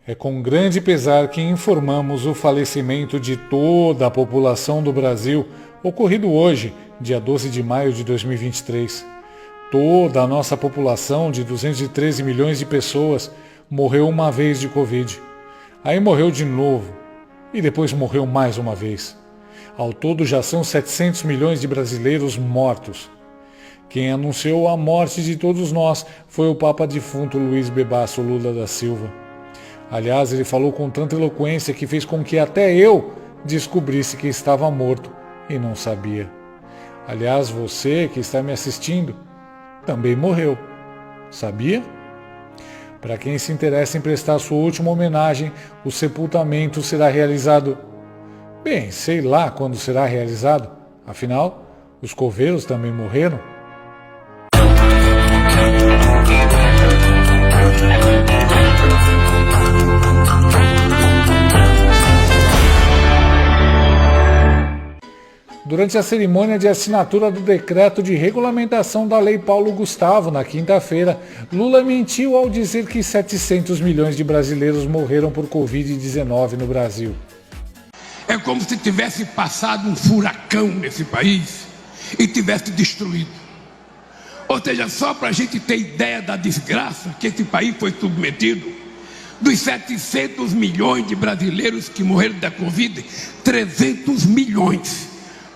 É com grande pesar que informamos o falecimento de toda a população do Brasil, ocorrido hoje, dia 12 de maio de 2023. Toda a nossa população de 213 milhões de pessoas morreu uma vez de Covid. Aí morreu de novo. E depois morreu mais uma vez. Ao todo já são 700 milhões de brasileiros mortos. Quem anunciou a morte de todos nós foi o Papa defunto Luiz Bebasso Lula da Silva. Aliás, ele falou com tanta eloquência que fez com que até eu descobrisse que estava morto e não sabia. Aliás, você que está me assistindo também morreu. Sabia? Para quem se interessa em prestar sua última homenagem, o sepultamento será realizado... Bem, sei lá quando será realizado. Afinal, os coveiros também morreram. Durante a cerimônia de assinatura do decreto de regulamentação da Lei Paulo Gustavo, na quinta-feira, Lula mentiu ao dizer que 700 milhões de brasileiros morreram por Covid-19 no Brasil. É como se tivesse passado um furacão nesse país e tivesse destruído. Ou seja, só para a gente ter ideia da desgraça que esse país foi submetido, dos 700 milhões de brasileiros que morreram da Covid, 300 milhões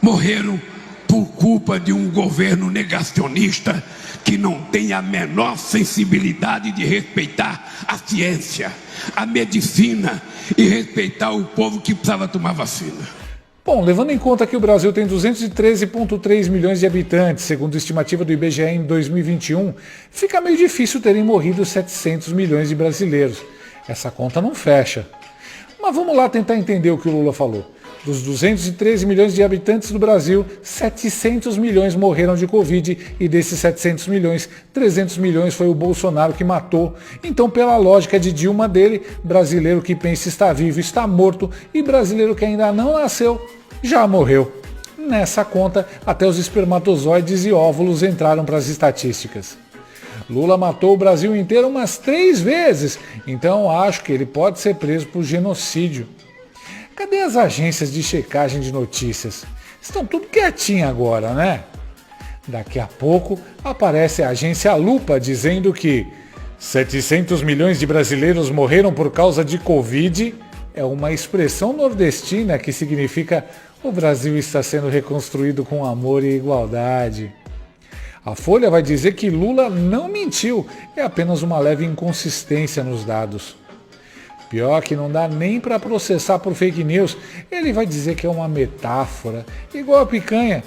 morreram por culpa de um governo negacionista que não tem a menor sensibilidade de respeitar a ciência, a medicina e respeitar o povo que precisava tomar vacina. Bom, levando em conta que o Brasil tem 213,3 milhões de habitantes, segundo a estimativa do IBGE em 2021, fica meio difícil terem morrido 700 milhões de brasileiros. Essa conta não fecha. Mas vamos lá tentar entender o que o Lula falou. Dos 213 milhões de habitantes do Brasil, 700 milhões morreram de Covid e desses 700 milhões, 300 milhões foi o Bolsonaro que matou. Então, pela lógica de Dilma dele, brasileiro que pensa estar vivo está morto e brasileiro que ainda não nasceu já morreu. Nessa conta, até os espermatozoides e óvulos entraram para as estatísticas. Lula matou o Brasil inteiro umas 3 vezes, então acho que ele pode ser preso por genocídio. Cadê as agências de checagem de notícias? Estão tudo quietinho agora, né? Daqui a pouco aparece a agência Lupa dizendo que 700 milhões de brasileiros morreram por causa de Covid é uma expressão nordestina que significa o Brasil está sendo reconstruído com amor e igualdade. A Folha vai dizer que Lula não mentiu, é apenas uma leve inconsistência nos dados. Pior que não dá nem para processar por fake news, ele vai dizer que é uma metáfora, igual a picanha.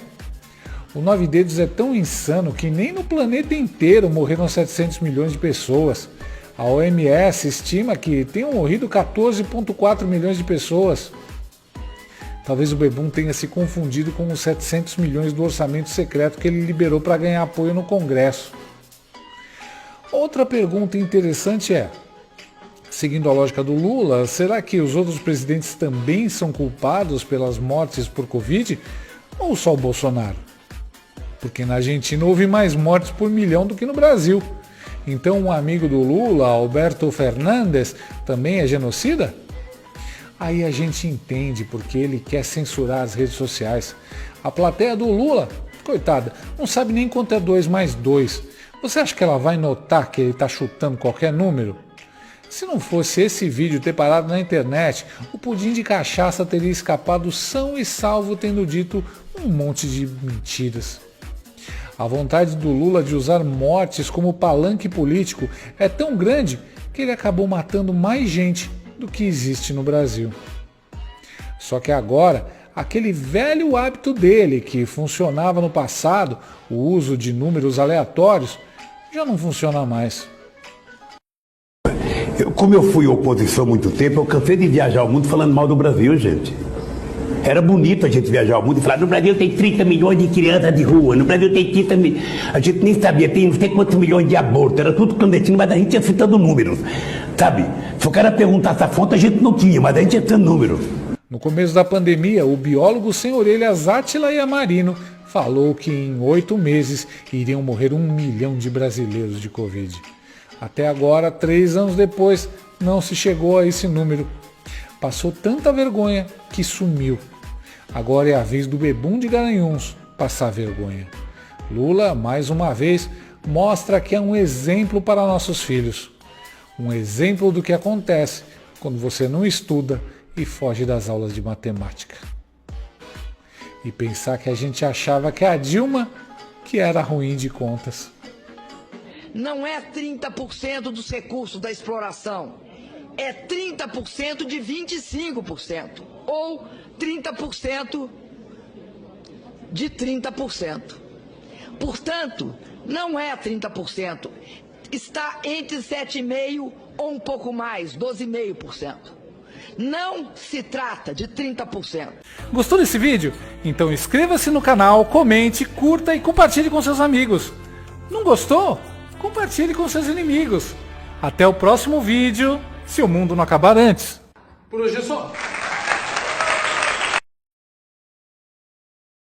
O 9 Dedos é tão insano que nem no planeta inteiro morreram 700 milhões de pessoas. A OMS estima que tenham morrido 14,4 milhões de pessoas. Talvez o Bebum tenha se confundido com os 700 milhões do orçamento secreto que ele liberou para ganhar apoio no Congresso. Outra pergunta interessante é, seguindo a lógica do Lula, será que os outros presidentes também são culpados pelas mortes por Covid ou só o Bolsonaro? Porque na Argentina houve mais mortes por milhão do que no Brasil. Então um amigo do Lula, Alberto Fernandes, também é genocida? Aí a gente entende porque ele quer censurar as redes sociais. A plateia do Lula, coitada, não sabe nem quanto é 2 mais 2. Você acha que ela vai notar que ele está chutando qualquer número? Se não fosse esse vídeo ter parado na internet, o pudim de cachaça teria escapado são e salvo tendo dito um monte de mentiras. A vontade do Lula de usar mortes como palanque político é tão grande que ele acabou matando mais gente do que existe no Brasil. Só que agora, aquele velho hábito dele que funcionava no passado, o uso de números aleatórios, já não funciona mais. Como eu fui oposição há muito tempo, eu cansei de viajar o mundo falando mal do Brasil, gente. Era bonito a gente viajar o mundo e falar, no Brasil tem 30 milhões de crianças de rua, no Brasil tem 30 milhões... A gente nem sabia, tem não sei quantos milhões de abortos, era tudo clandestino, mas a gente ia citando números, sabe? Se o cara perguntasse a fonte, a gente não tinha, mas a gente ia citando números. No começo da pandemia, o biólogo sem orelhas Átila Yamarino falou que em 8 meses iriam morrer 1 milhão de brasileiros de Covid. Até agora, 3 anos depois, não se chegou a esse número. Passou tanta vergonha que sumiu. Agora é a vez do bebum de Garanhuns passar vergonha. Lula, mais uma vez, mostra que é um exemplo para nossos filhos. Um exemplo do que acontece quando você não estuda e foge das aulas de matemática. E pensar que a gente achava que a Dilma que era ruim de contas. Não é 30% dos recursos da exploração, é 30% de 25%, ou 30% de 30%. Portanto, não é 30%, está entre 7,5% ou um pouco mais, 12,5%. Não se trata de 30%. Gostou desse vídeo? Então inscreva-se no canal, comente, curta e compartilhe com seus amigos. Não gostou? Compartilhe com seus inimigos. Até o próximo vídeo, se o mundo não acabar antes. Por hoje é só.